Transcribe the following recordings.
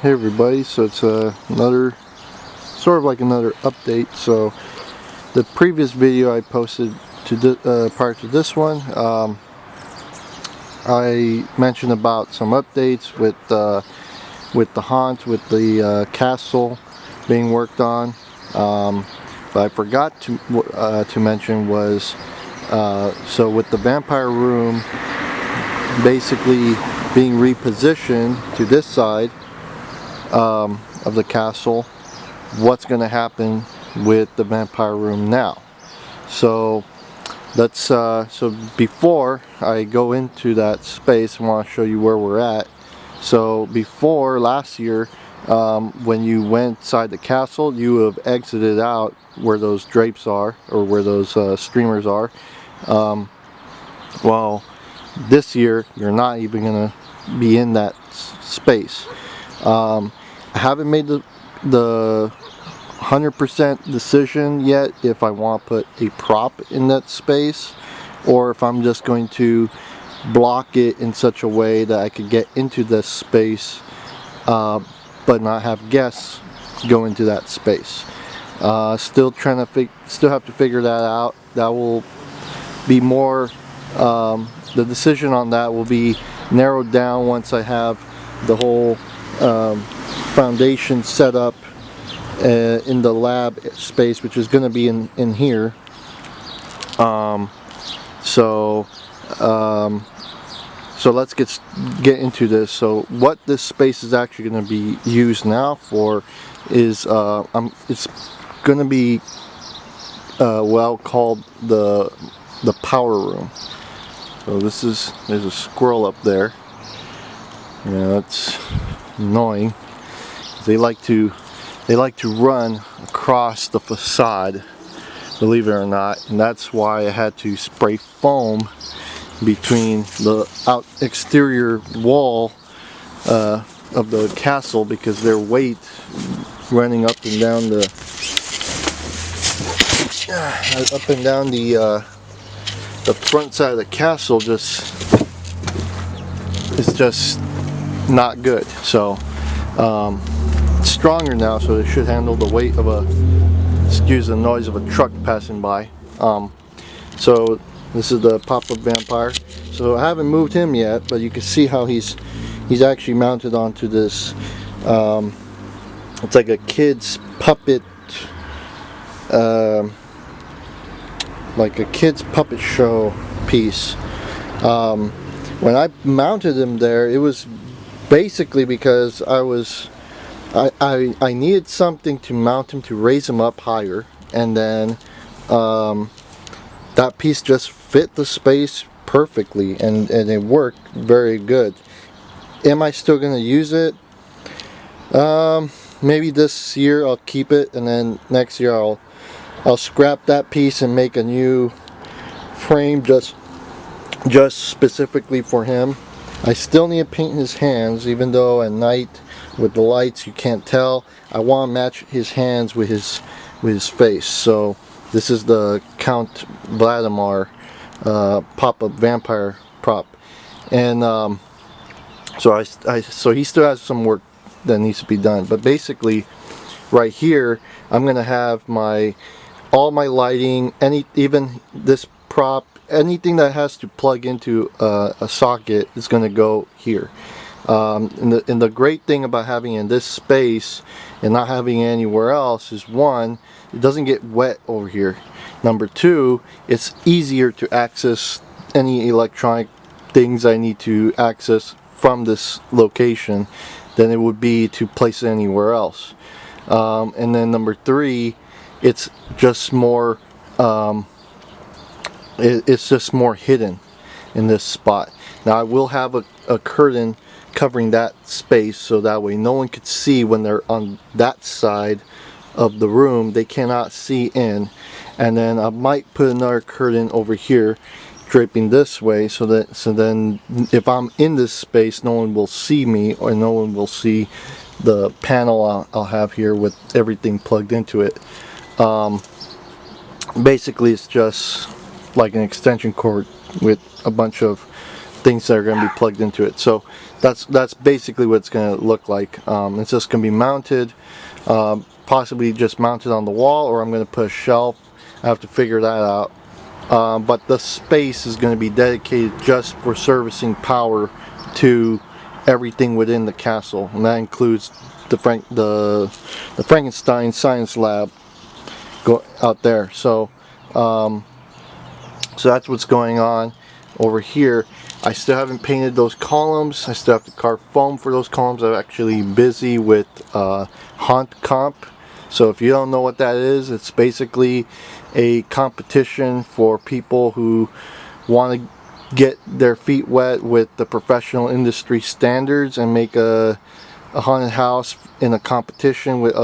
Hey everybody, so it's another sort of like another update. So the previous video I posted to prior to this one, I mentioned about some updates with the haunt, with the castle being worked on. But I forgot to mention was so with the vampire room basically being repositioned to this side of the castle, what's going to happen with the vampire room now. So let's so before I go into that space, I want to show you where we're at. So before last year, when you went inside the castle, you have exited out where those drapes are, or where those streamers are. Well, this year you're not even gonna be in that space. I haven't made the 100% decision yet if I want to put a prop in that space, or if I'm just going to block it in such a way that I could get into this space but not have guests go into that space. Still trying to still have to figure that out. That will be more the decision on that will be narrowed down once I have the whole foundation set up in the lab space, which is going to be in here. So let's get into this. So what this space is actually going to be used now for is it's going to be well called the power room. So there's a squirrel up there. Yeah, it's annoying. They like to run across the facade, believe it or not, and that's why I had to spray foam between the exterior wall of the castle, because their weight running up and down the front side of the castle is just not good. So it's stronger now, so it should handle the weight of excuse the noise of a truck passing by. So this is the pop-up vampire. So I haven't moved him yet, but you can see how he's actually mounted onto this. It's like a kid's puppet, like a kid's puppet show piece. When I mounted him there, it was basically because I needed something to mount him, to raise him up higher, and then that piece just fit the space perfectly, and it worked very good. Am I still going to use it? Maybe this year I'll keep it, and then next year I'll scrap that piece and make a new frame just specifically for him. I still need to paint his hands, even though at night with the lights you can't tell. I want to match his hands with his face. So this is the Count Vladimir pop-up vampire prop, and so he still has some work that needs to be done. But basically, right here, I'm gonna have all my lighting, even this prop, anything that has to plug into a socket is going to go here. And the great thing about having it in this space and not having it anywhere else is, one, it doesn't get wet over here. Number two, it's easier to access any electronic things I need to access from this location than it would be to place it anywhere else. And then number three, it's just more it's just more hidden in this spot. Now I will have a curtain covering that space, so that way no one could see when they're on that side of the room. They cannot see in. And then I might put another curtain over here draping this way, so then if I'm in this space, no one will see me, or no one will see the panel I'll have here with everything plugged into it. Basically it's just like an extension cord with a bunch of things that are going to be plugged into it. So that's basically what it's going to look like. It's just going to be mounted, possibly just mounted on the wall, or I'm going to put a shelf. I have to figure that out. But the space is going to be dedicated just for servicing power to everything within the castle, and that includes the Frankenstein science lab out there. So so that's what's going on over here. I still haven't painted those columns. I still have to carve foam for those columns. I'm actually busy with Haunt Comp. So if you don't know what that is, it's basically a competition for people who want to get their feet wet with the professional industry standards and make a haunted house in a competition with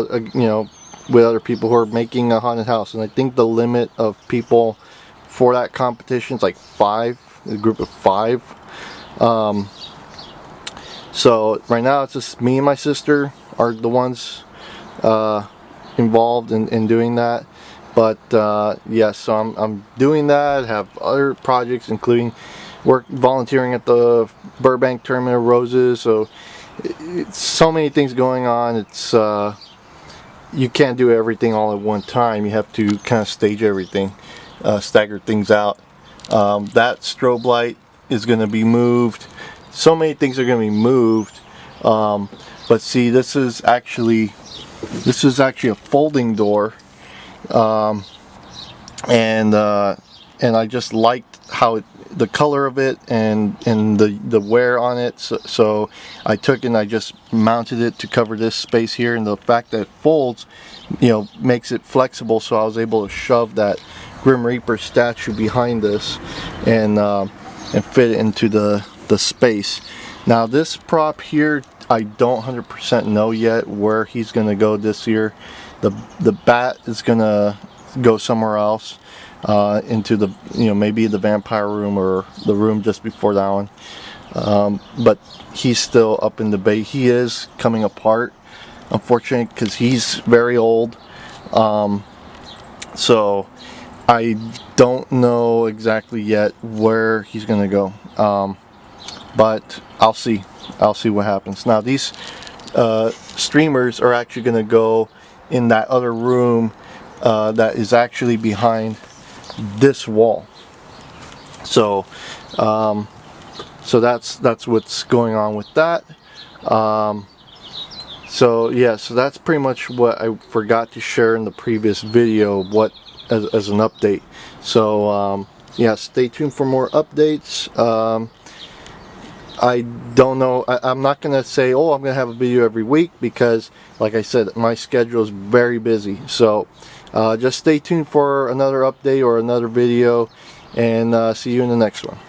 with other people who are making a haunted house. And I think the limit of people for that competition is like 5, a group of 5. So right now it's just me and my sister are the ones involved in doing that. But yes, so I'm doing that. I have other projects, including volunteering at the Burbank Tournament of Roses. So it's so many things going on. It's you can't do everything all at one time. You have to kind of stage everything, stagger things out. That strobe light is going to be moved. So many things are going to be moved. But see, this is actually a folding door, and I just liked how the color of it and the wear on it. So I took and I just mounted it to cover this space here, and the fact that it folds, makes it flexible. So I was able to shove that Grim Reaper statue behind this and fit it into the space. Now this prop here, I don't 100% know yet where he's going to go this year. The bat is going to go somewhere else, into the maybe the vampire room or the room just before that one. But he's still up in debate. He is coming apart, unfortunately, because he's very old. So I don't know exactly yet where he's going to go. But I'll see what happens. Now these streamers are actually going to go in that other room that is actually behind this wall. So so that's what's going on with that. So yeah, so that's pretty much what I forgot to share in the previous video, as an update. So yeah, stay tuned for more updates. I don't know, I'm not going to say, oh, I'm going to have a video every week, because like I said, my schedule is very busy. So just stay tuned for another update or another video, and see you in the next one.